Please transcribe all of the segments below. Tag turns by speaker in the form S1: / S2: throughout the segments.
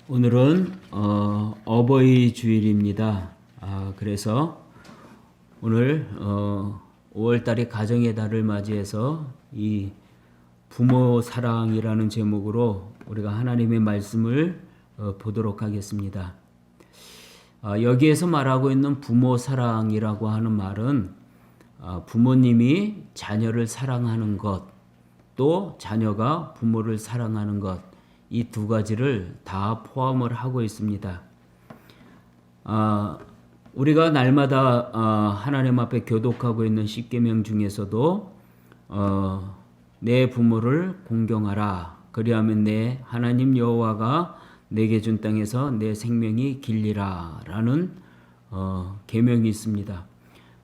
S1: 오늘은 어버이 주일입니다. 그래서 오늘 5월달에 가정의 달을 맞이해서 이 부모 사랑이라는 제목으로 우리가 하나님의 말씀을 보도록 하겠습니다. 여기에서 말하고 있는 부모 사랑이라고 하는 말은 부모님이 자녀를 사랑하는 것, 또 자녀가 부모를 사랑하는 것, 이 두 가지를 다 포함을 하고 있습니다. 우리가 날마다 하나님 앞에 교독하고 있는 십계명 중에서도 내 부모를 공경하라. 그리하면 내 하나님 여호와가 내게 준 땅에서 내 생명이 길리라라는 계명이 있습니다.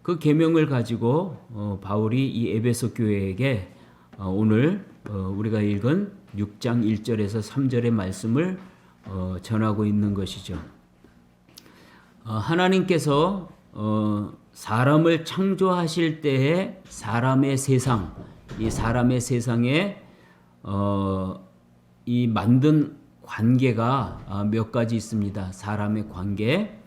S1: 그 계명을 가지고 바울이 이 에베소 교회에게 오늘 우리가 읽은 6장 1절에서 3절의 말씀을 전하고 있는 것이죠. 하나님께서 사람을 창조하실 때에 사람의 세상, 이 사람의 세상에 이 만든 관계가 몇 가지 있습니다. 사람의 관계,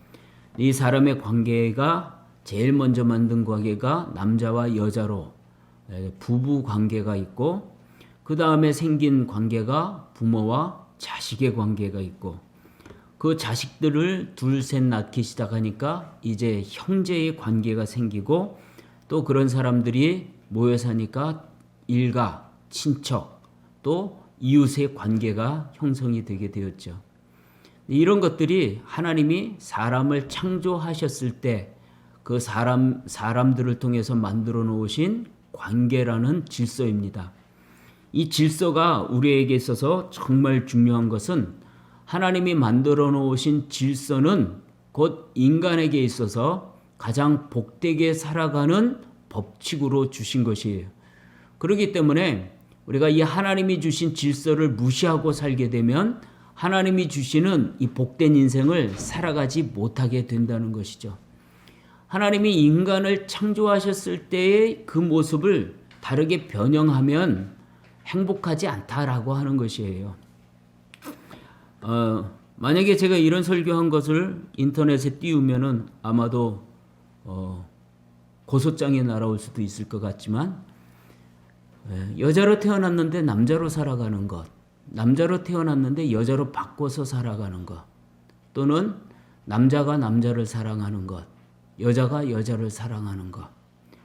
S1: 이 사람의 관계가 제일 먼저 만든 관계가 남자와 여자로 부부 관계가 있고, 그 다음에 생긴 관계가 부모와 자식의 관계가 있고, 그 자식들을 둘 셋 낳기 시작하니까 이제 형제의 관계가 생기고, 또 그런 사람들이 모여 사니까 일가, 친척, 또 이웃의 관계가 형성이 되게 되었죠. 이런 것들이 하나님이 사람을 창조하셨을 때 그 사람들을 통해서 만들어 놓으신 관계라는 질서입니다. 이 질서가 우리에게 있어서 정말 중요한 것은 하나님이 만들어 놓으신 질서는 곧 인간에게 있어서 가장 복되게 살아가는 법칙으로 주신 것이에요. 그렇기 때문에 우리가 이 하나님이 주신 질서를 무시하고 살게 되면 하나님이 주시는 이 복된 인생을 살아가지 못하게 된다는 것이죠. 하나님이 인간을 창조하셨을 때의 그 모습을 다르게 변형하면 행복하지 않다라고 하는 것이에요. 만약에 제가 이런 설교한 것을 인터넷에 띄우면은 아마도 고소장이 날아올 수도 있을 것 같지만, 여자로 태어났는데 남자로 살아가는 것, 남자로 태어났는데 여자로 바꿔서 살아가는 것, 또는 남자가 남자를 사랑하는 것, 여자가 여자를 사랑하는 것,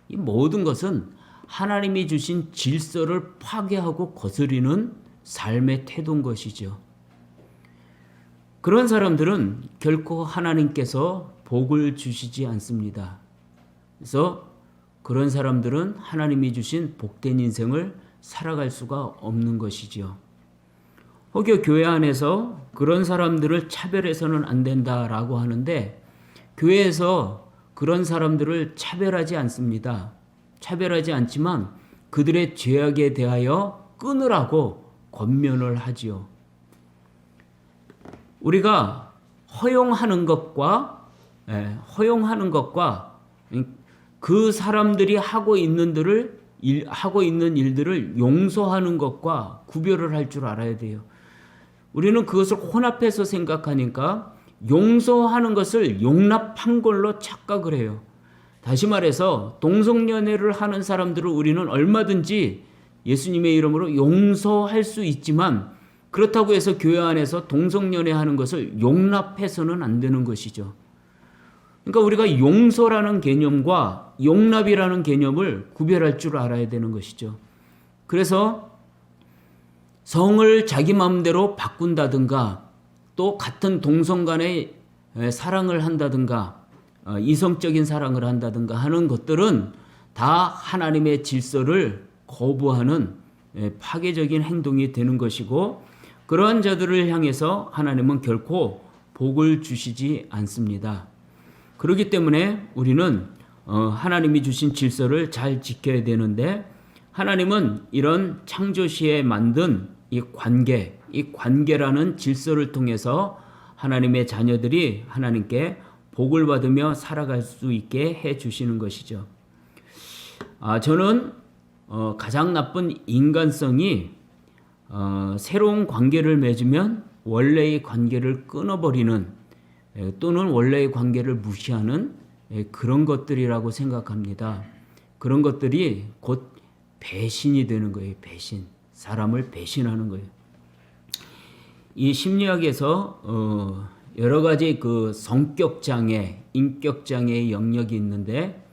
S1: 이 모든 것은 하나님이 주신 질서를 파괴하고 거스리는 삶의 태도인 것이죠. 그런 사람들은 결코 하나님께서 복을 주시지 않습니다. 그래서 그런 사람들은 하나님이 주신 복된 인생을 살아갈 수가 없는 것이지요. 혹여 교회 안에서 그런 사람들을 차별해서는 안 된다라고 하는데, 교회에서 그런 사람들을 차별하지 않습니다. 차별하지 않지만 그들의 죄악에 대하여 끊으라고 권면을 하지요. 우리가 허용하는 것과 그 사람들이 하고 있는 일들을 용서하는 것과 구별을 할 줄 알아야 돼요. 우리는 그것을 혼합해서 생각하니까 용서하는 것을 용납한 걸로 착각을 해요. 다시 말해서 동성연애를 하는 사람들을 우리는 얼마든지 예수님의 이름으로 용서할 수 있지만, 그렇다고 해서 교회 안에서 동성연애 하는 것을 용납해서는 안 되는 것이죠. 그러니까 우리가 용서라는 개념과 용납이라는 개념을 구별할 줄 알아야 되는 것이죠. 그래서 성을 자기 마음대로 바꾼다든가, 또 같은 동성 간의 사랑을 한다든가, 이성적인 사랑을 한다든가 하는 것들은 다 하나님의 질서를 거부하는 파괴적인 행동이 되는 것이고, 그러한 자들을 향해서 하나님은 결코 복을 주시지 않습니다. 그렇기 때문에 우리는 하나님이 주신 질서를 잘 지켜야 되는데, 하나님은 이런 창조시에 만든 이 관계라는 질서를 통해서 하나님의 자녀들이 하나님께 복을 받으며 살아갈 수 있게 해 주시는 것이죠. 저는 가장 나쁜 인간성이 새로운 관계를 맺으면 원래의 관계를 끊어버리는 또는 원래의 관계를 무시하는 그런 것들이라고 생각합니다. 그런 것들이 곧 배신이 되는 거예요. 배신. 사람을 배신하는 거예요. 이 심리학에서 여러 가지 그 성격 장애, 인격 장애의 영역이 있는데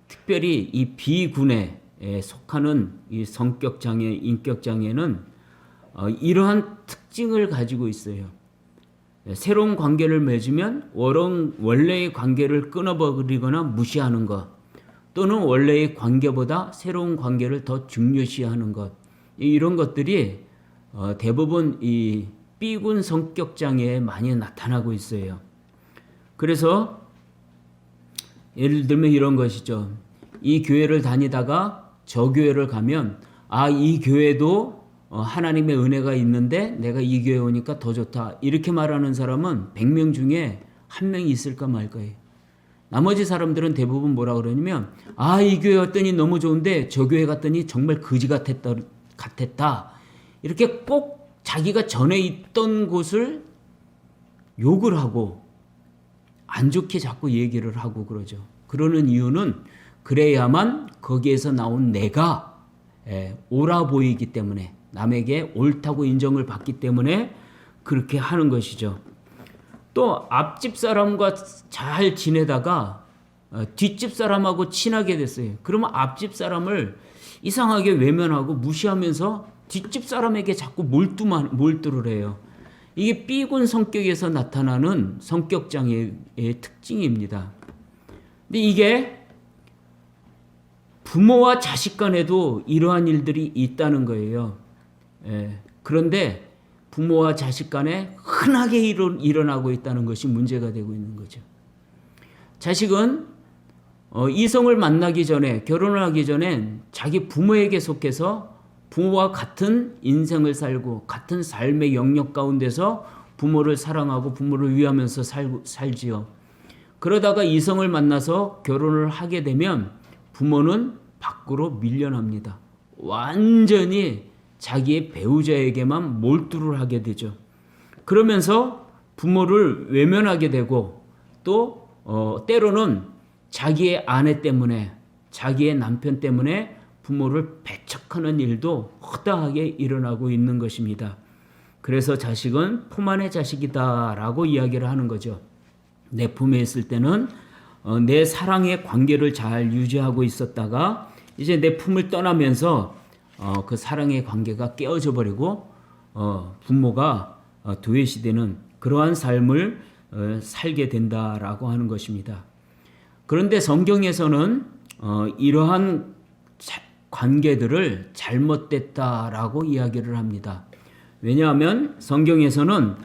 S1: 특별히 이 B군에 속하는 이 성격 장애, 인격 장애는 이러한 특징을 가지고 있어요. 새로운 관계를 맺으면 원래의 관계를 끊어버리거나 무시하는 것, 또는 원래의 관계보다 새로운 관계를 더 중요시하는 것, 이런 것들이 대부분 이 B군 성격 장애에 많이 나타나고 있어요. 그래서 예를 들면 이런 것이죠. 이 교회를 다니다가 저 교회를 가면 이 교회도 하나님의 은혜가 있는데 내가 이 교회 오니까 더 좋다. 이렇게 말하는 사람은 100명 중에 1명이 있을까 말까요. 나머지 사람들은 대부분 뭐라 그러냐면 이 교회 왔더니 너무 좋은데 저 교회 갔더니 정말 거지 같았다. 이렇게 꼭 자기가 전에 있던 곳을 욕을 하고 안 좋게 자꾸 얘기를 하고 그러죠. 그러는 이유는 그래야만 거기에서 나온 내가 옳아 보이기 때문에, 남에게 옳다고 인정을 받기 때문에 그렇게 하는 것이죠. 또 앞집 사람과 잘 지내다가 뒷집 사람하고 친하게 됐어요. 그러면 앞집 사람을 이상하게 외면하고 무시하면서 뒷집 사람에게 자꾸 몰두를 해요. 이게 B군 성격에서 나타나는 성격 장애의 특징입니다. 근데 이게 부모와 자식 간에도 이러한 일들이 있다는 거예요. 그런데 부모와 자식 간에 흔하게 일어나고 있다는 것이 문제가 되고 있는 거죠. 자식은 이성을 만나기 전에, 결혼을 하기 전에 자기 부모에게 속해서 부모와 같은 인생을 살고 같은 삶의 영역 가운데서 부모를 사랑하고 부모를 위하면서 살지요. 그러다가 이성을 만나서 결혼을 하게 되면 부모는 밖으로 밀려납니다. 완전히 자기의 배우자에게만 몰두를 하게 되죠. 그러면서 부모를 외면하게 되고 또 때로는 자기의 아내 때문에, 자기의 남편 때문에 부모를 배척하는 일도 허다하게 일어나고 있는 것입니다. 그래서 자식은 품 안의 자식이다라고 이야기를 하는 거죠. 내 품에 있을 때는 내 사랑의 관계를 잘 유지하고 있었다가 이제 내 품을 떠나면서 그 사랑의 관계가 깨어져 버리고 부모가 도외시되는 그러한 삶을 살게 된다라고 하는 것입니다. 그런데 성경에서는 이러한 관계들을 잘못됐다라고 이야기를 합니다. 왜냐하면 성경에서는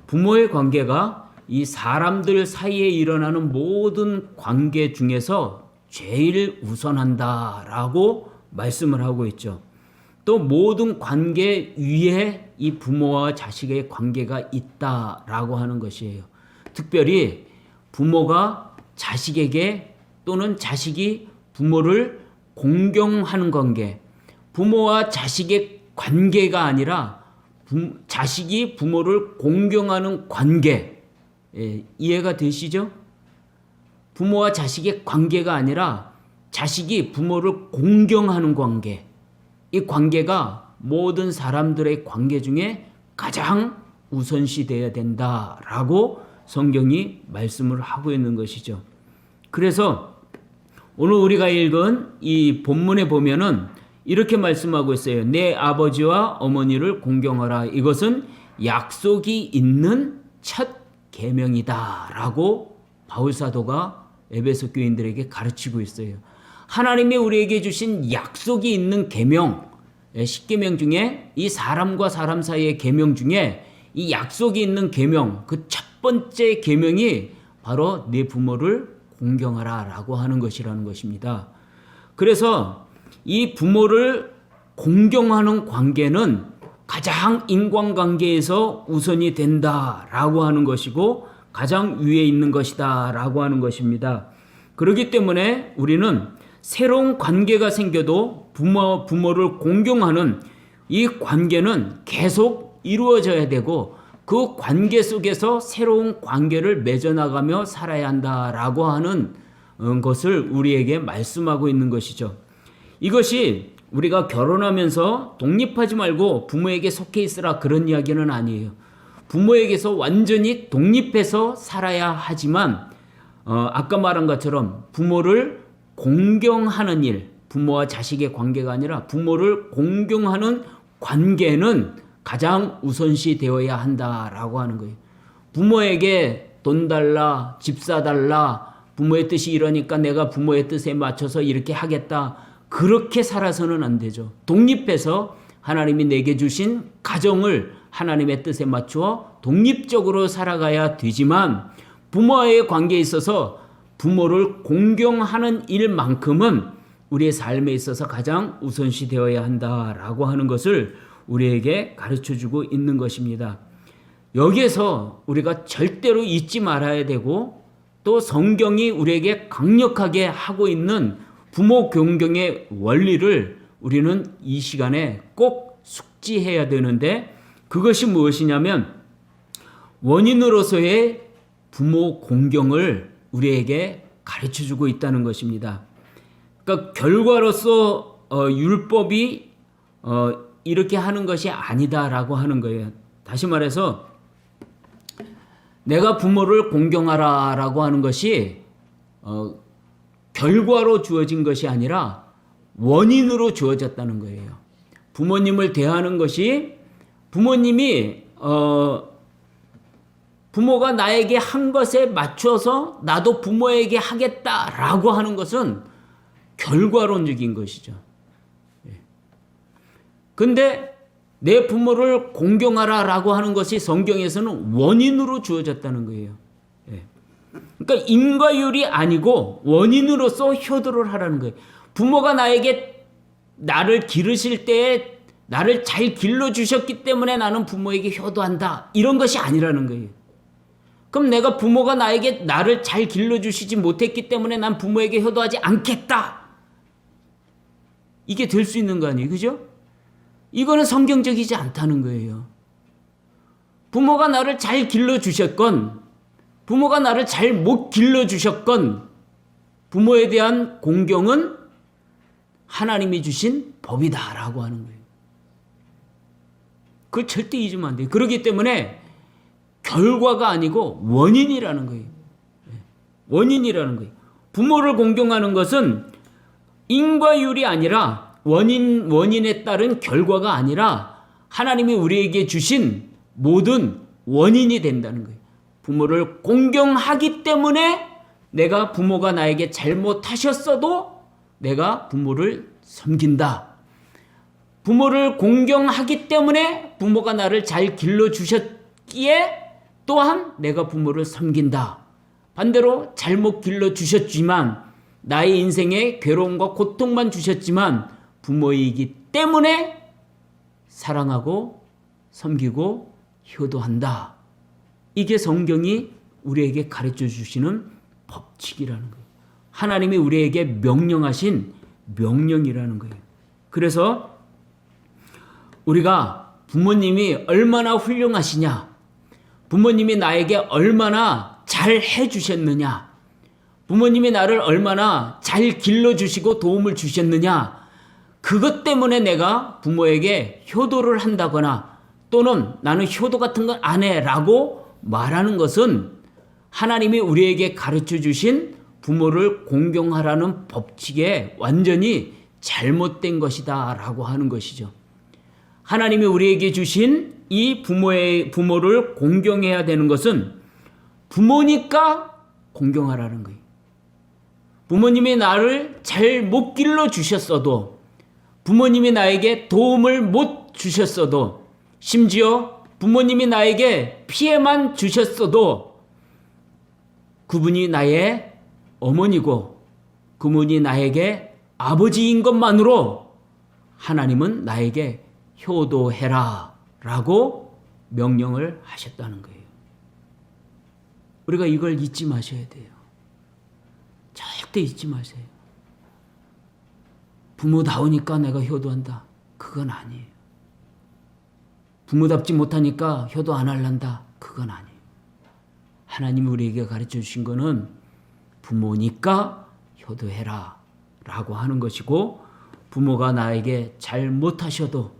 S1: 부모의 관계가 이 사람들 사이에 일어나는 모든 관계 중에서 제일 우선한다라고 말씀을 하고 있죠. 또 모든 관계 위에 이 부모와 자식의 관계가 있다라고 하는 것이에요. 특별히 부모가 자식에게 또는 자식이 부모를 공경하는 관계, 부모와 자식의 관계가 아니라 자식이 부모를 공경하는 관계, 이해가 되시죠? 부모와 자식의 관계가 아니라 자식이 부모를 공경하는 관계, 이 관계가 모든 사람들의 관계 중에 가장 우선시 되어야 된다라고 성경이 말씀을 하고 있는 것이죠. 그래서 오늘 우리가 읽은 이 본문에 보면은 이렇게 말씀하고 있어요. 내 아버지와 어머니를 공경하라. 이것은 약속이 있는 첫 계명이다라고 바울 사도가 에베소 교인들에게 가르치고 있어요. 하나님이 우리에게 주신 약속이 있는 계명, 10계명 중에 이 사람과 사람 사이의 계명 중에 이 약속이 있는 계명, 그 첫 번째 계명이 바로 내 부모를 공경하라라고 하는 것이라는 것입니다. 그래서 이 부모를 공경하는 관계는 가장 인간관계에서 우선이 된다라고 하는 것이고 가장 위에 있는 것이다라고 하는 것입니다. 그렇기 때문에 우리는 새로운 관계가 생겨도 부모를 공경하는 이 관계는 계속 이루어져야 되고 그 관계 속에서 새로운 관계를 맺어나가며 살아야 한다라고 하는 것을 우리에게 말씀하고 있는 것이죠. 이것이 우리가 결혼하면서 독립하지 말고 부모에게 속해 있으라 그런 이야기는 아니에요. 부모에게서 완전히 독립해서 살아야 하지만 아까 말한 것처럼 부모를 공경하는 일, 부모와 자식의 관계가 아니라 부모를 공경하는 관계는 가장 우선시 되어야 한다라고 하는 거예요. 부모에게 돈 달라, 집 사달라, 부모의 뜻이 이러니까 내가 부모의 뜻에 맞춰서 이렇게 하겠다. 그렇게 살아서는 안 되죠. 독립해서 하나님이 내게 주신 가정을 하나님의 뜻에 맞추어 독립적으로 살아가야 되지만 부모와의 관계에 있어서 부모를 공경하는 일만큼은 우리의 삶에 있어서 가장 우선시 되어야 한다라고 하는 것을 우리에게 가르쳐주고 있는 것입니다. 여기에서 우리가 절대로 잊지 말아야 되고 또 성경이 우리에게 강력하게 하고 있는 부모 공경의 원리를 우리는 이 시간에 꼭 숙지해야 되는데 그것이 무엇이냐면 원인으로서의 부모 공경을 우리에게 가르쳐주고 있다는 것입니다. 그러니까 결과로서 율법이 이렇게 하는 것이 아니다라고 하는 거예요. 다시 말해서 내가 부모를 공경하라라고 하는 것이 결과로 주어진 것이 아니라 원인으로 주어졌다는 거예요. 부모님을 대하는 것이 부모님이 부모가 나에게 한 것에 맞춰서 나도 부모에게 하겠다라고 하는 것은 결과론적인 것이죠. 근데 내 부모를 공경하라라고 하는 것이 성경에서는 원인으로 주어졌다는 거예요. 그러니까 인과율이 아니고 원인으로서 효도를 하라는 거예요. 부모가 나를 기르실 때에 나를 잘 길러주셨기 때문에 나는 부모에게 효도한다. 이런 것이 아니라는 거예요. 그럼 내가 부모가 나를 잘 길러주시지 못했기 때문에 난 부모에게 효도하지 않겠다. 이게 될 수 있는 거 아니에요? 그죠? 이거는 성경적이지 않다는 거예요. 부모가 나를 잘 길러주셨건 부모가 나를 잘 못 길러주셨건 부모에 대한 공경은 하나님이 주신 법이다라고 하는 거예요. 그걸 절대 잊으면 안 돼요. 그렇기 때문에 결과가 아니고 원인이라는 거예요. 원인이라는 거예요. 부모를 공경하는 것은 인과율이 아니라 원인에 따른 결과가 아니라 하나님이 우리에게 주신 모든 원인이 된다는 거예요. 부모를 공경하기 때문에 내가 부모가 나에게 잘못하셨어도 내가 부모를 섬긴다. 부모를 공경하기 때문에 부모가 나를 잘 길러주셨기에 또한 내가 부모를 섬긴다. 반대로 잘못 길러주셨지만 나의 인생에 괴로움과 고통만 주셨지만 부모이기 때문에 사랑하고 섬기고 효도한다. 이게 성경이 우리에게 가르쳐 주시는 법칙이라는 거예요. 하나님이 우리에게 명령하신 명령이라는 거예요. 그래서 우리가 부모님이 얼마나 훌륭하시냐, 부모님이 나에게 얼마나 잘 해주셨느냐, 부모님이 나를 얼마나 잘 길러주시고 도움을 주셨느냐, 그것 때문에 내가 부모에게 효도를 한다거나 또는 나는 효도 같은 건 안 해라고 말하는 것은 하나님이 우리에게 가르쳐 주신 부모를 공경하라는 법칙에 완전히 잘못된 것이다 라고 하는 것이죠. 하나님이 우리에게 주신 이 부모를 공경해야 되는 것은 부모니까 공경하라는 거예요. 부모님이 나를 잘 못 길러 주셨어도, 부모님이 나에게 도움을 못 주셨어도, 심지어 부모님이 나에게 피해만 주셨어도 그분이 나의 어머니고 그분이 나에게 아버지인 것만으로 하나님은 나에게 효도해라 라고 명령을 하셨다는 거예요. 우리가 이걸 잊지 마셔야 돼요. 절대 잊지 마세요. 부모다우니까 내가 효도한다. 그건 아니에요. 부모답지 못하니까 효도 안 할란다. 그건 아니에요. 하나님이 우리에게 가르쳐 주신 거는 부모니까 효도해라 라고 하는 것이고, 부모가 나에게 잘 못하셔도,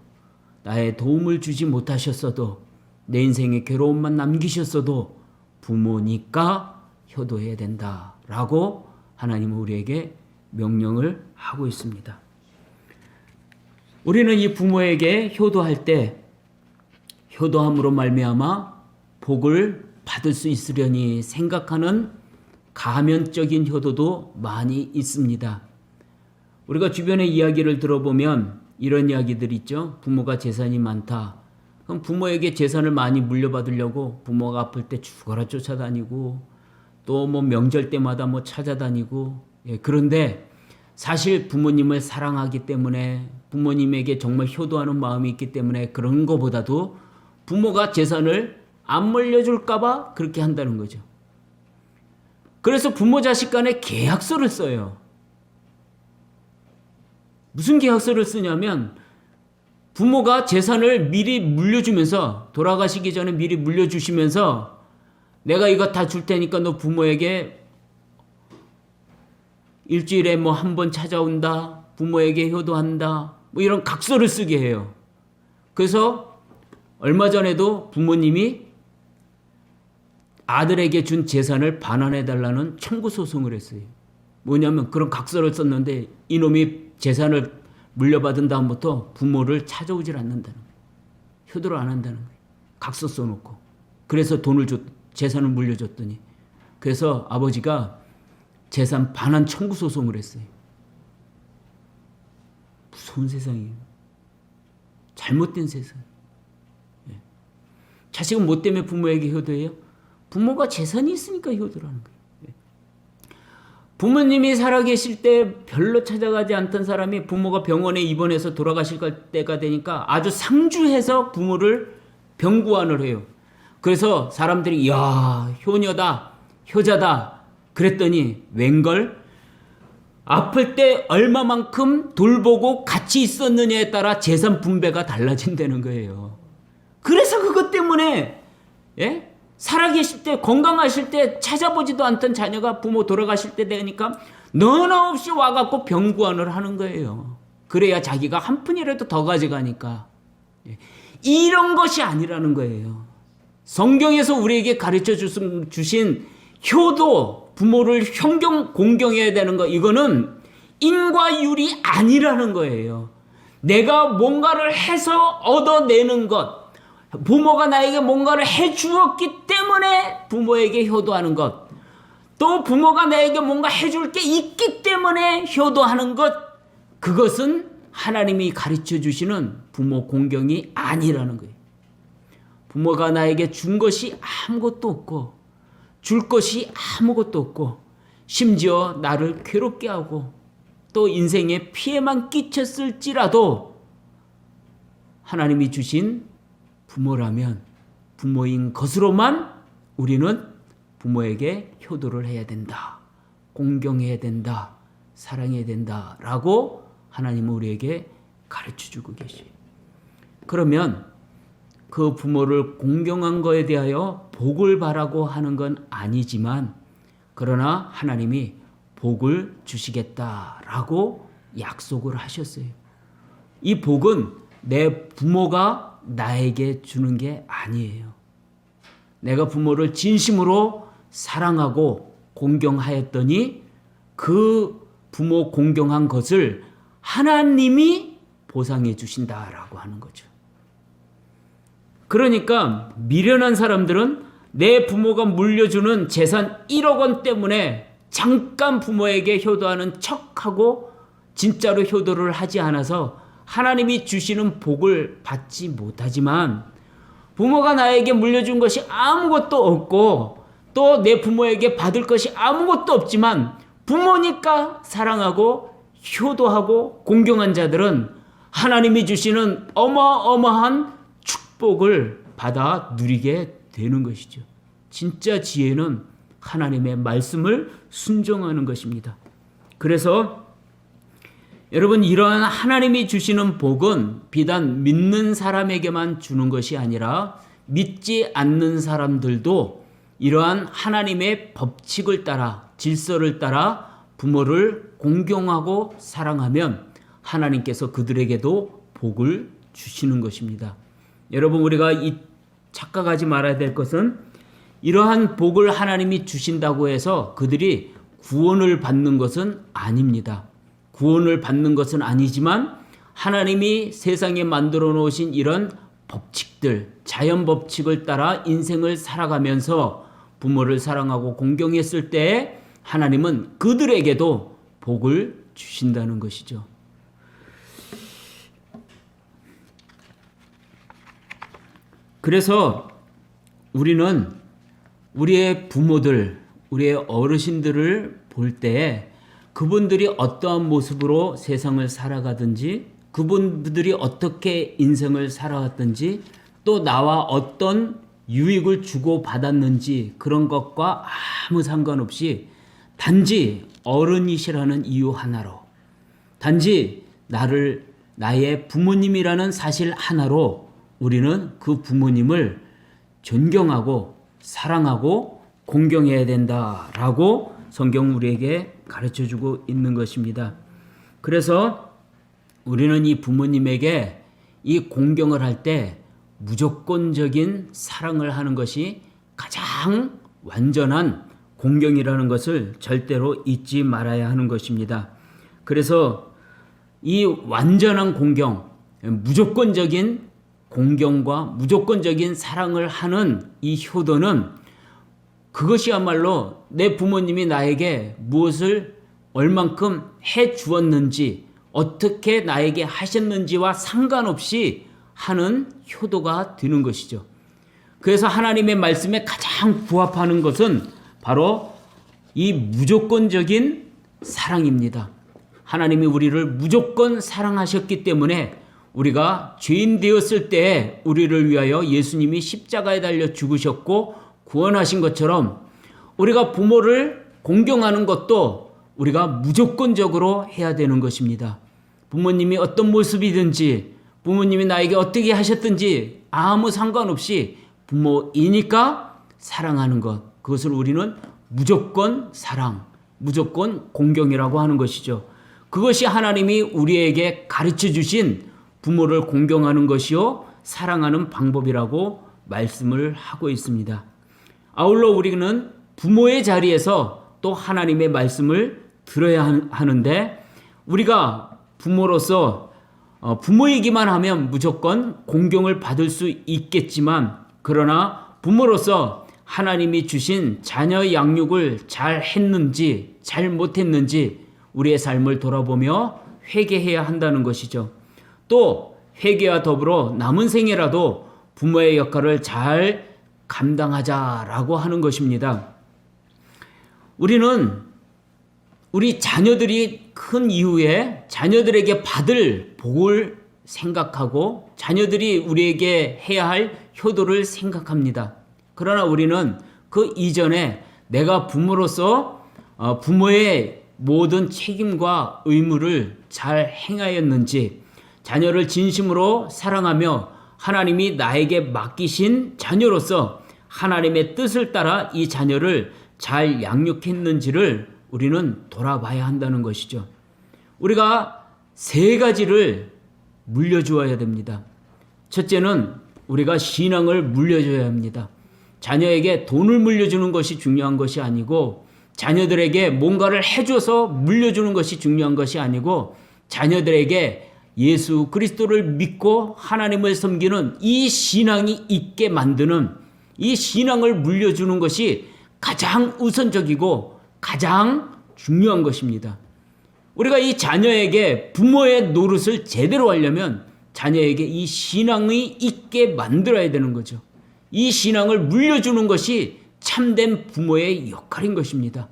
S1: 나의 도움을 주지 못하셨어도, 내 인생에 괴로움만 남기셨어도 부모니까 효도해야 된다 라고 하나님은 우리에게 명령을 하고 있습니다. 우리는 이 부모에게 효도할 때 효도함으로 말미암아 복을 받을 수 있으려니 생각하는 가면적인 효도도 많이 있습니다. 우리가 주변의 이야기를 들어보면 이런 이야기들이 있죠. 부모가 재산이 많다. 그럼 부모에게 재산을 많이 물려받으려고 부모가 아플 때 죽어라 쫓아다니고, 또 뭐 명절 때마다 뭐 찾아다니고. 그런데 사실 부모님을 사랑하기 때문에, 부모님에게 정말 효도하는 마음이 있기 때문에 그런 거보다도 부모가 재산을 안 물려줄까봐 그렇게 한다는 거죠. 그래서 부모 자식 간에 계약서를 써요. 무슨 계약서를 쓰냐면, 부모가 재산을 미리 물려주면서, 돌아가시기 전에 미리 물려주시면서, 내가 이거 다 줄 테니까 너 부모에게 일주일에 뭐 한 번 찾아온다, 부모에게 효도한다, 뭐 이런 각서를 쓰게 해요. 그래서 얼마 전에도 부모님이 아들에게 준 재산을 반환해달라는 청구 소송을 했어요. 뭐냐면 그런 각서를 썼는데 이놈이 재산을 물려받은 다음부터 부모를 찾아오질 않는다는 거예요. 효도를 안 한다는 거예요. 각서 써놓고. 그래서 재산을 물려줬더니, 그래서 아버지가 재산 반환 청구 소송을 했어요. 무서운 세상이에요. 잘못된 세상. 자식은 뭐 때문에 부모에게 효도해요? 부모가 재산이 있으니까 효도를 하는 거예요. 부모님이 살아계실 때 별로 찾아가지 않던 사람이 부모가 병원에 입원해서 돌아가실 때가 되니까 아주 상주해서 부모를 병구안을 해요. 그래서 사람들이 야, 효녀다, 효자다 그랬더니 웬걸? 아플 때 얼마만큼 돌보고 같이 있었느냐에 따라 재산 분배가 달라진다는 거예요. 그래서 그것 때문에 살아계실 때, 건강하실 때 찾아보지도 않던 자녀가 부모 돌아가실 때 되니까 너나 없이 와갖고 병구안을 하는 거예요. 그래야 자기가 한 푼이라도 더 가져가니까. 이런 것이 아니라는 거예요. 성경에서 우리에게 가르쳐 주신 효도, 부모를 공경해야 되는 거, 이거는 인과율이 아니라는 거예요. 내가 뭔가를 해서 얻어내는 것, 부모가 나에게 뭔가를 해주었기 때문에 부모에게 효도하는 것, 또 부모가 나에게 뭔가 해줄 게 있기 때문에 효도하는 것, 그것은 하나님이 가르쳐 주시는 부모 공경이 아니라는 거예요. 부모가 나에게 준 것이 아무것도 없고, 줄 것이 아무것도 없고, 심지어 나를 괴롭게 하고 또 인생에 피해만 끼쳤을지라도 하나님이 주신 부모라면 부모인 것으로만 우리는 부모에게 효도를 해야 된다, 공경해야 된다, 사랑해야 된다라고 하나님은 우리에게 가르쳐주고 계셔요. 그러면 그 부모를 공경한 거에 대하여 복을 바라고 하는 건 아니지만, 그러나 하나님이 복을 주시겠다라고 약속을 하셨어요. 이 복은 내 부모가 나에게 주는 게 아니에요. 내가 부모를 진심으로 사랑하고 공경하였더니 그 부모 공경한 것을 하나님이 보상해 주신다라고 하는 거죠. 그러니까 미련한 사람들은 내 부모가 물려주는 재산 1억 원 때문에 잠깐 부모에게 효도하는 척하고 진짜로 효도를 하지 않아서 하나님이 주시는 복을 받지 못하지만, 부모가 나에게 물려준 것이 아무것도 없고 또 내 부모에게 받을 것이 아무것도 없지만 부모니까 사랑하고 효도하고 공경한 자들은 하나님이 주시는 어마어마한 축복을 받아 누리게 되는 것이죠. 진짜 지혜는 하나님의 말씀을 순종하는 것입니다. 그래서 여러분, 이러한 하나님이 주시는 복은 비단 믿는 사람에게만 주는 것이 아니라 믿지 않는 사람들도 이러한 하나님의 법칙을 따라, 질서를 따라 부모를 공경하고 사랑하면 하나님께서 그들에게도 복을 주시는 것입니다. 여러분, 우리가 착각하지 말아야 될 것은 이러한 복을 하나님이 주신다고 해서 그들이 구원을 받는 것은 아닙니다. 구원을 받는 것은 아니지만 하나님이 세상에 만들어 놓으신 이런 법칙들, 자연 법칙을 따라 인생을 살아가면서 부모를 사랑하고 공경했을 때 하나님은 그들에게도 복을 주신다는 것이죠. 그래서 우리는 우리의 부모들, 우리의 어르신들을 볼 때 그분들이 어떠한 모습으로 세상을 살아가든지, 그분들이 어떻게 인생을 살아왔든지, 또 나와 어떤 유익을 주고받았는지 그런 것과 아무 상관없이 단지 어른이시라는 이유 하나로, 단지 나의 부모님이라는 사실 하나로 우리는 그 부모님을 존경하고 사랑하고 공경해야 된다라고 성경 우리에게 가르쳐주고 있는 것입니다. 그래서 우리는 이 부모님에게 이 공경을 할 때 무조건적인 사랑을 하는 것이 가장 완전한 공경이라는 것을 절대로 잊지 말아야 하는 것입니다. 그래서 이 완전한 공경, 무조건적인 공경과 무조건적인 사랑을 하는 이 효도는 그것이야말로 내 부모님이 나에게 무엇을 얼만큼 해 주었는지, 어떻게 나에게 하셨는지와 상관없이 하는 효도가 되는 것이죠. 그래서 하나님의 말씀에 가장 부합하는 것은 바로 이 무조건적인 사랑입니다. 하나님이 우리를 무조건 사랑하셨기 때문에 우리가 죄인 되었을 때 우리를 위하여 예수님이 십자가에 달려 죽으셨고 구원하신 것처럼 우리가 부모를 공경하는 것도 우리가 무조건적으로 해야 되는 것입니다. 부모님이 어떤 모습이든지, 부모님이 나에게 어떻게 하셨든지 아무 상관없이 부모이니까 사랑하는 것, 그것을 우리는 무조건 사랑, 무조건 공경이라고 하는 것이죠. 그것이 하나님이 우리에게 가르쳐 주신 부모를 공경하는 것이요 사랑하는 방법이라고 말씀을 하고 있습니다. 아울러 우리는 부모의 자리에서 또 하나님의 말씀을 들어야 하는데, 우리가 부모로서 부모이기만 하면 무조건 공경을 받을 수 있겠지만, 그러나 부모로서 하나님이 주신 자녀 양육을 잘 했는지 잘 못했는지 우리의 삶을 돌아보며 회개해야 한다는 것이죠. 또 회개와 더불어 남은 생애라도 부모의 역할을 잘 감당하자라고 하는 것입니다. 우리는 우리 자녀들이 큰 이후에 자녀들에게 받을 복을 생각하고 자녀들이 우리에게 해야 할 효도를 생각합니다. 그러나 우리는 그 이전에 내가 부모로서 부모의 모든 책임과 의무를 잘 행하였는지, 자녀를 진심으로 사랑하며 하나님이 나에게 맡기신 자녀로서 하나님의 뜻을 따라 이 자녀를 잘 양육했는지를 우리는 돌아봐야 한다는 것이죠. 우리가 세 가지를 물려주어야 됩니다. 첫째는 우리가 신앙을 물려줘야 합니다. 자녀에게 돈을 물려주는 것이 중요한 것이 아니고, 자녀들에게 뭔가를 해줘서 물려주는 것이 중요한 것이 아니고, 자녀들에게 예수 그리스도를 믿고 하나님을 섬기는 이 신앙이 있게 만드는 이 신앙을 물려주는 것이 가장 우선적이고 가장 중요한 것입니다. 우리가 이 자녀에게 부모의 노릇을 제대로 하려면 자녀에게 이 신앙이 있게 만들어야 되는 거죠. 이 신앙을 물려주는 것이 참된 부모의 역할인 것입니다.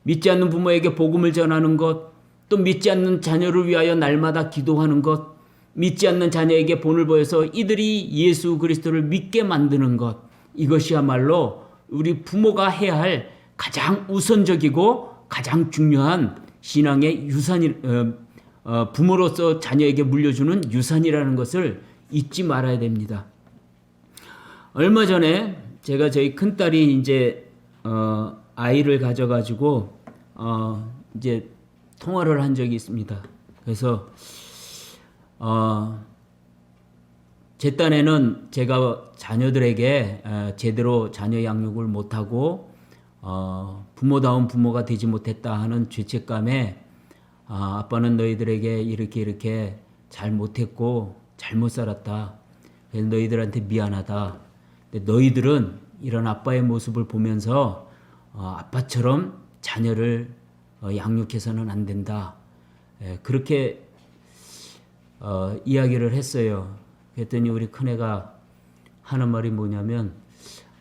S1: 믿지 않는 부모에게 복음을 전하는 것, 또 믿지 않는 자녀를 위하여 날마다 기도하는 것, 믿지 않는 자녀에게 본을 보여서 이들이 예수 그리스도를 믿게 만드는 것, 이것이야말로 우리 부모가 해야 할 가장 우선적이고 가장 중요한 신앙의 부모로서 자녀에게 물려주는 유산이라는 것을 잊지 말아야 됩니다. 얼마 전에 제가 저희 큰딸이 이제 아이를 가져가지고 이제 통화를 한 적이 있습니다. 그래서 제 딴에는 제가 자녀들에게 제대로 자녀 양육을 못하고 부모다운 부모가 되지 못했다 하는 죄책감에 아빠는 너희들에게 이렇게 잘 못했고 잘못 살았다. 그래서 너희들한테 미안하다. 근데 너희들은 이런 아빠의 모습을 보면서 아빠처럼 자녀를 양육해서는 안 된다. 그렇게 이야기를 했어요. 그랬더니 우리 큰애가 하는 말이 뭐냐면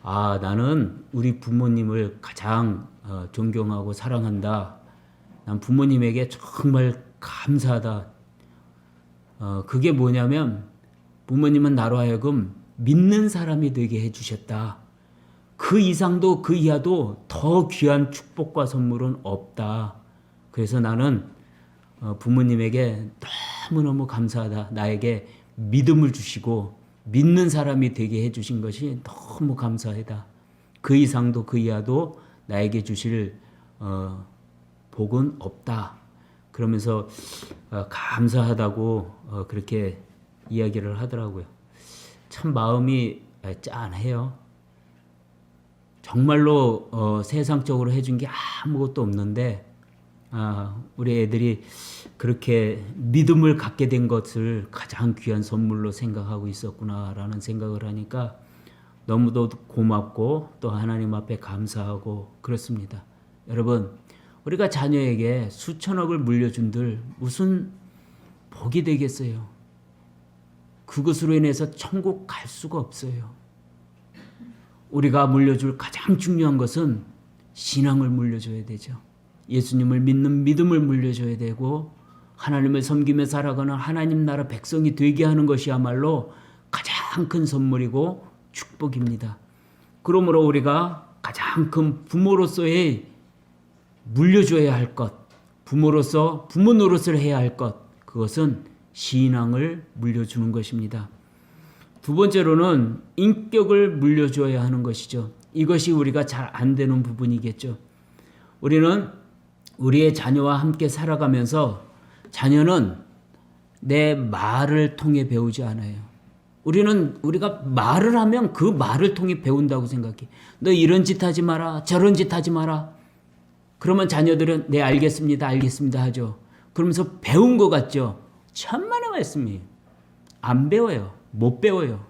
S1: 나는 우리 부모님을 가장 존경하고 사랑한다. 난 부모님에게 정말 감사하다. 그게 뭐냐면 부모님은 나로 하여금 믿는 사람이 되게 해주셨다. 그 이상도 그 이하도 더 귀한 축복과 선물은 없다. 그래서 나는 부모님에게 너무너무 감사하다. 나에게 믿음을 주시고 믿는 사람이 되게 해주신 것이 너무 감사하다. 그 이상도 그 이하도 나에게 주실 복은 없다. 그러면서 감사하다고 그렇게 이야기를 하더라고요. 참 마음이 짠해요. 정말로 세상적으로 해준 게 아무것도 없는데 우리 애들이 그렇게 믿음을 갖게 된 것을 가장 귀한 선물로 생각하고 있었구나라는 생각을 하니까 너무도 고맙고 또 하나님 앞에 감사하고 그렇습니다. 여러분, 우리가 자녀에게 수천억을 물려준들 무슨 복이 되겠어요? 그것으로 인해서 천국 갈 수가 없어요. 우리가 물려줄 가장 중요한 것은 신앙을 물려줘야 되죠. 예수님을 믿는 믿음을 물려줘야 되고 하나님을 섬기며 살아가는 하나님 나라 백성이 되게 하는 것이야말로 가장 큰 선물이고 축복입니다. 그러므로 우리가 가장 큰 부모로서의 물려줘야 할 것, 부모로서 부모 노릇을 해야 할 것, 그것은 신앙을 물려주는 것입니다. 두 번째로는 인격을 물려줘야 하는 것이죠. 이것이 우리가 잘 안 되는 부분이겠죠. 우리는 우리의 자녀와 함께 살아가면서 자녀는 내 말을 통해 배우지 않아요. 우리가 말을 하면 그 말을 통해 배운다고 생각해. 너 이런 짓 하지 마라, 저런 짓 하지 마라. 그러면 자녀들은 네 알겠습니다 하죠. 그러면서 배운 것 같죠. 천만의 말씀이에요. 안 배워요. 못 배워요.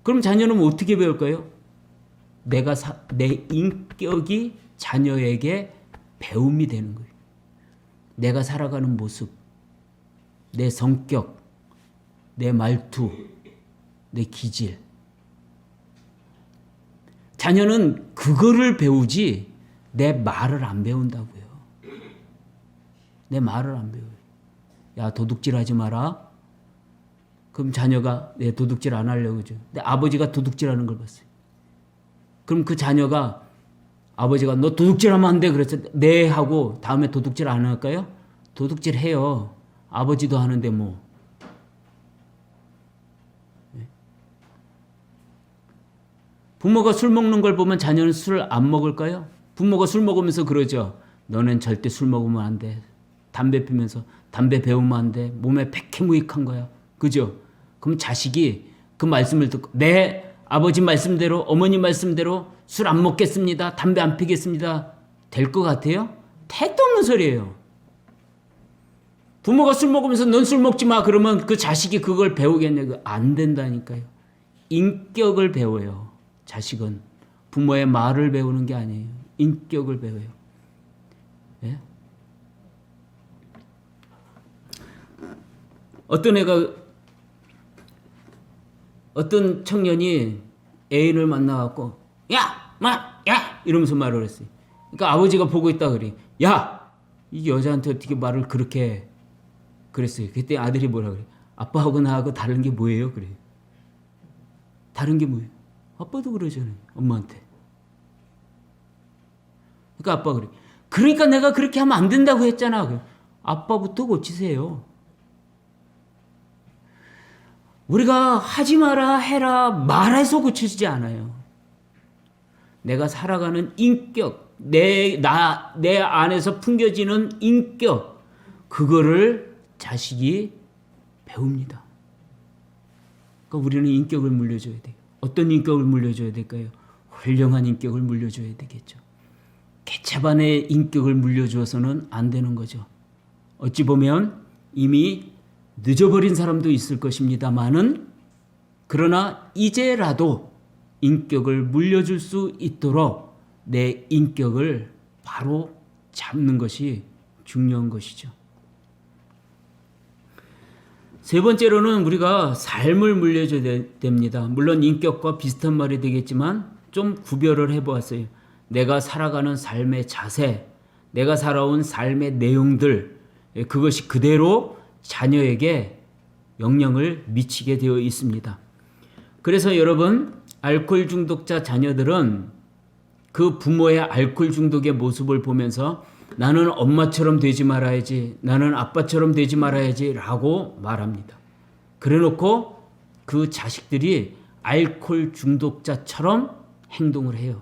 S1: 그럼 자녀는 어떻게 배울까요? 내 인격이 자녀에게 배움이 되는 거예요. 내가 살아가는 모습, 내 성격, 내 말투, 내 기질. 자녀는 그거를 배우지 내 말을 안 배운다고요. 내 말을 안 배워요. 야, 도둑질하지 마라. 그럼 자녀가 내 도둑질 안 하려고 그러죠. 근데 아버지가 도둑질하는 걸 봤어요. 그럼 그 자녀가 아버지가 너 도둑질하면 안 돼. 그래서 네 하고 다음에 도둑질 안 할까요? 도둑질 해요. 아버지도 하는데 뭐. 부모가 술 먹는 걸 보면 자녀는 술을 안 먹을까요? 부모가 술 먹으면서 그러죠. 너는 절대 술 먹으면 안 돼. 담배 피면서 담배 배우면 안 돼. 몸에 백해무익한 거야. 그죠? 그럼 자식이 그 말씀을 듣고 네, 아버지 말씀대로 어머니 말씀대로 술 안 먹겠습니다. 담배 안 피겠습니다. 될 것 같아요? 택도 없는 소리예요. 부모가 술 먹으면서 넌 술 먹지 마 그러면 그 자식이 그걸 배우겠냐고. 안 된다니까요. 인격을 배워요. 자식은 부모의 말을 배우는 게 아니에요. 인격을 배워요. 예? 어떤 청년이 애인을 만나갖고 야 이러면서 말을 했어요. 그러니까 아버지가 보고 있다 그래. 야, 이 여자한테 어떻게 말을 그렇게 해? 그랬어요. 그때 아들이 뭐라 그래? 아빠하고 나하고 다른 게 뭐예요? 그래. 다른 게 뭐예요? 아빠도 그러잖아요. 엄마한테. 그러니까 아빠 그래. 그러니까 내가 그렇게 하면 안 된다고 했잖아. 아빠부터 고치세요. 우리가 하지 마라 해라 말해서 고치지 않아요. 내가 살아가는 인격, 내 안에서 풍겨지는 인격, 그거를 자식이 배웁니다. 그러니까 우리는 인격을 물려줘야 돼요. 어떤 인격을 물려줘야 될까요? 훌륭한 인격을 물려줘야 되겠죠. 개차반의 인격을 물려주어서는 안 되는 거죠. 어찌 보면 이미 늦어버린 사람도 있을 것입니다만은, 그러나 이제라도 인격을 물려줄 수 있도록 내 인격을 바로 잡는 것이 중요한 것이죠. 세 번째로는 우리가 삶을 물려줘야 됩니다. 물론 인격과 비슷한 말이 되겠지만 좀 구별을 해보았어요. 내가 살아가는 삶의 자세, 내가 살아온 삶의 내용들, 그것이 그대로 자녀에게 영향을 미치게 되어 있습니다. 그래서 여러분, 알코올 중독자 자녀들은 그 부모의 알코올 중독의 모습을 보면서 나는 엄마처럼 되지 말아야지, 나는 아빠처럼 되지 말아야지 라고 말합니다. 그래 놓고 그 자식들이 알코올 중독자처럼 행동을 해요.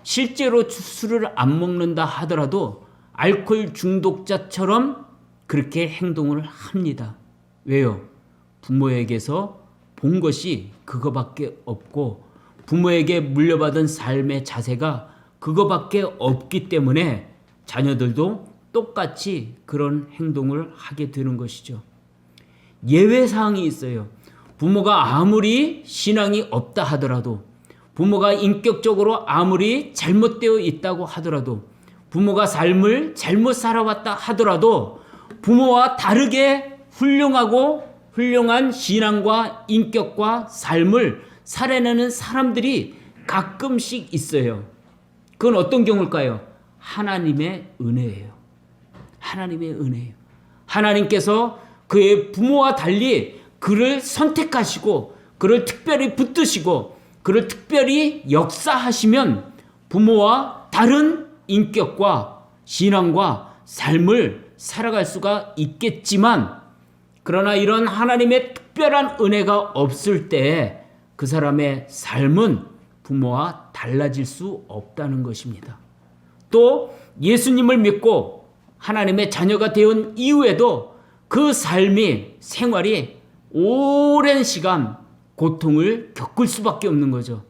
S1: 실제로 술을 안 먹는다 하더라도 알코올 중독자처럼 그렇게 행동을 합니다. 왜요? 부모에게서 본 것이 그거밖에 없고 부모에게 물려받은 삶의 자세가 그거밖에 없기 때문에 자녀들도 똑같이 그런 행동을 하게 되는 것이죠. 예외사항이 있어요. 부모가 아무리 신앙이 없다 하더라도, 부모가 인격적으로 아무리 잘못되어 있다고 하더라도, 부모가 삶을 잘못 살아왔다 하더라도 부모와 다르게 훌륭한 신앙과 인격과 삶을 살아내는 사람들이 가끔씩 있어요. 그건 어떤 경우일까요? 하나님의 은혜예요. 하나님의 은혜예요. 하나님께서 그의 부모와 달리 그를 선택하시고 그를 특별히 붙드시고 그를 특별히 역사하시면 부모와 다른 인격과 신앙과 삶을 살아갈 수가 있겠지만, 그러나 이런 하나님의 특별한 은혜가 없을 때 그 사람의 삶은 부모와 달라질 수 없다는 것입니다. 또 예수님을 믿고 하나님의 자녀가 되온 이후에도 그 삶이, 생활이 오랜 시간 고통을 겪을 수밖에 없는 거죠.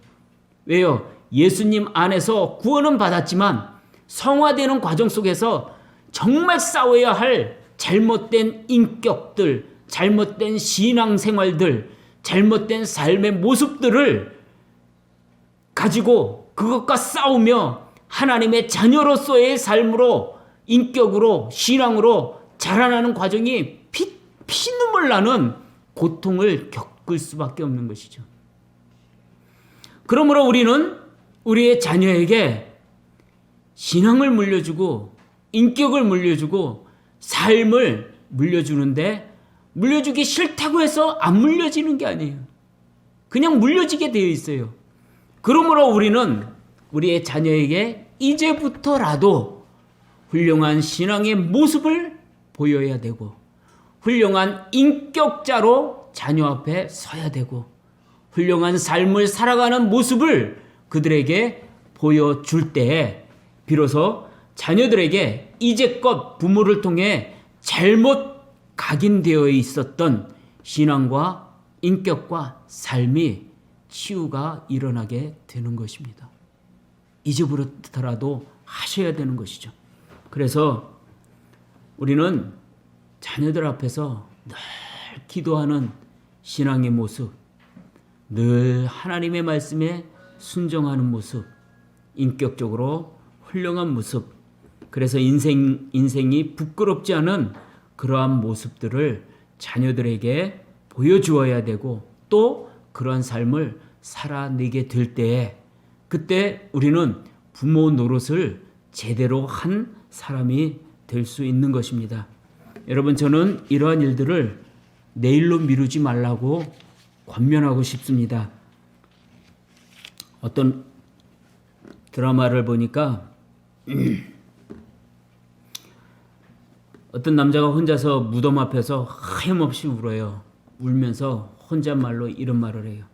S1: 왜요? 예수님 안에서 구원은 받았지만 성화되는 과정 속에서 정말 싸워야 할 잘못된 인격들, 잘못된 신앙생활들, 잘못된 삶의 모습들을 가지고 그것과 싸우며 하나님의 자녀로서의 삶으로, 인격으로, 신앙으로 자라나는 과정이 피눈물 나는 고통을 겪을 수밖에 없는 것이죠. 그러므로 우리는 우리의 자녀에게 신앙을 물려주고 인격을 물려주고 삶을 물려주는데, 물려주기 싫다고 해서 안 물려지는 게 아니에요. 그냥 물려지게 되어 있어요. 그러므로 우리는 우리의 자녀에게 이제부터라도 훌륭한 신앙의 모습을 보여야 되고, 훌륭한 인격자로 자녀 앞에 서야 되고, 훌륭한 삶을 살아가는 모습을 그들에게 보여줄 때에 비로소 자녀들에게 이제껏 부모를 통해 잘못 각인되어 있었던 신앙과 인격과 삶이 치유가 일어나게 되는 것입니다. 이제부터라도 하셔야 되는 것이죠. 그래서 우리는 자녀들 앞에서 늘 기도하는 신앙의 모습, 늘 하나님의 말씀에 순종하는 모습, 인격적으로 훌륭한 모습, 그래서 인생이 부끄럽지 않은 그러한 모습들을 자녀들에게 보여주어야 되고, 또 그러한 삶을 살아내게 될 때에 그때 우리는 부모 노릇을 제대로 한 사람이 될 수 있는 것입니다. 여러분, 저는 이러한 일들을 내일로 미루지 말라고 권면하고 싶습니다. 어떤 드라마를 보니까 어떤 남자가 혼자서 무덤 앞에서 하염없이 울어요. 울면서 혼잣말로 이런 말을 해요.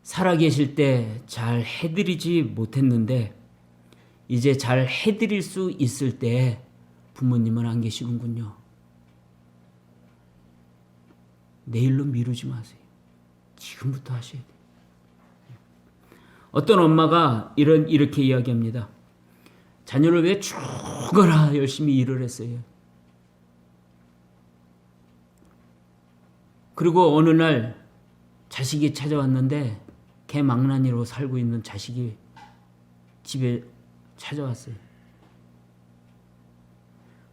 S1: 살아계실 때 잘 해드리지 못했는데 이제 잘 해드릴 수 있을 때 부모님은 안 계시는군요. 내일로 미루지 마세요. 지금부터 하셔야 돼요. 어떤 엄마가 이렇게 이야기합니다. 자녀를 위해 죽어라 열심히 일을 했어요. 그리고 어느 날 자식이 찾아왔는데 개망나니로 살고 있는 자식이 집에 찾아왔어요.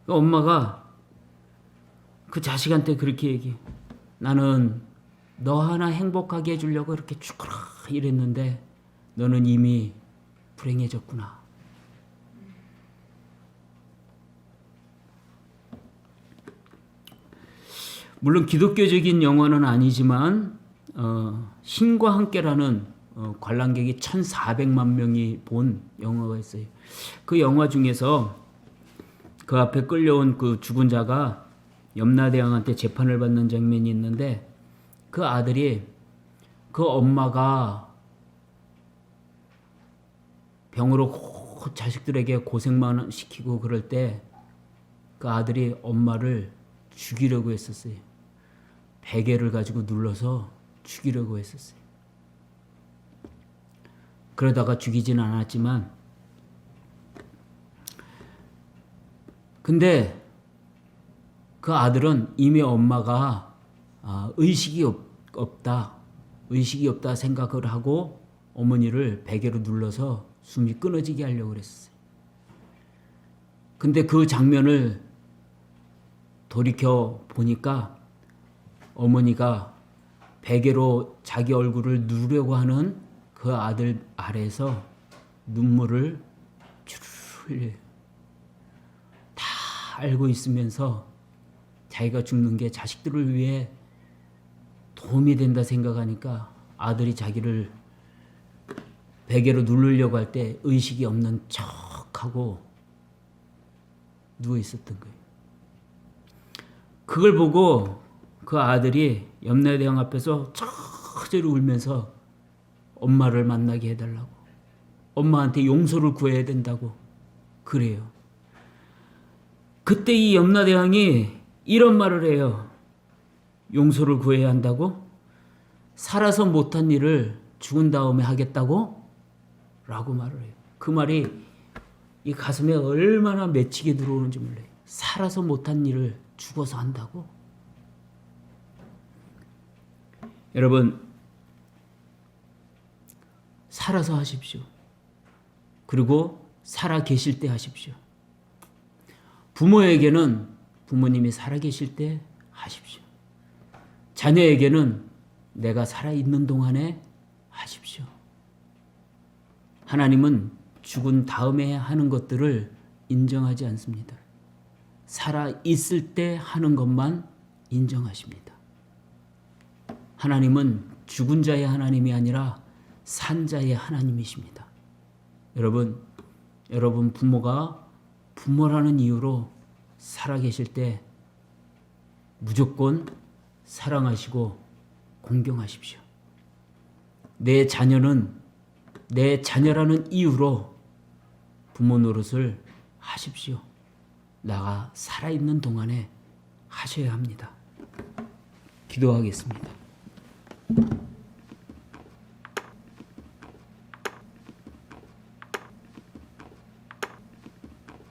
S1: 그 엄마가 그 자식한테 그렇게 얘기해. 나는 너 하나 행복하게 해주려고 이렇게 죽어라 이랬는데 너는 이미 불행해졌구나. 물론 기독교적인 영화는 아니지만 신과 함께라는 관람객이 1,400만 명이 본 영화가 있어요. 그 영화 중에서 그 앞에 끌려온 그 죽은 자가 염라대왕한테 재판을 받는 장면이 있는데 그 아들이 그 엄마가 병으로 자식들에게 고생만 시키고 그럴 때 그 아들이 엄마를 죽이려고 했었어요. 베개를 가지고 눌러서 죽이려고 했었어요. 그러다가 죽이지는 않았지만 근데 그 아들은 이미 엄마가 의식이 없다 생각을 하고 어머니를 베개로 눌러서 숨이 끊어지게 하려고 그랬어요. 근데 그 장면을 돌이켜 보니까 어머니가 베개로 자기 얼굴을 누르려고 하는 그 아들 아래에서 눈물을 주르르 흘려요. 다 알고 있으면서 자기가 죽는 게 자식들을 위해 도움이 된다 생각하니까 아들이 자기를 베개로 누르려고 할 때 의식이 없는 척하고 누워 있었던 거예요. 그걸 보고 그 아들이 염라대왕 앞에서 처절히 울면서 엄마를 만나게 해달라고, 엄마한테 용서를 구해야 된다고 그래요. 그때 이 염라대왕이 이런 말을 해요. 용서를 구해야 한다고? 살아서 못한 일을 죽은 다음에 하겠다고? 라고 말을 해요. 그 말이 이 가슴에 얼마나 맺히게 들어오는지 몰라요. 살아서 못한 일을 죽어서 한다고? 여러분, 살아서 하십시오. 그리고 살아 계실 때 하십시오. 부모에게는 부모님이 살아 계실 때 하십시오. 자녀에게는 내가 살아있는 동안에 하십시오. 하나님은 죽은 다음에 하는 것들을 인정하지 않습니다. 살아있을 때 하는 것만 인정하십니다. 하나님은 죽은 자의 하나님이 아니라 산 자의 하나님이십니다. 여러분 부모가 부모라는 이유로 살아계실 때 무조건 사랑하시고 공경하십시오. 내 자녀는 내 자녀라는 이유로 부모 노릇을 하십시오. 나가 살아있는 동안에 하셔야 합니다. 기도하겠습니다.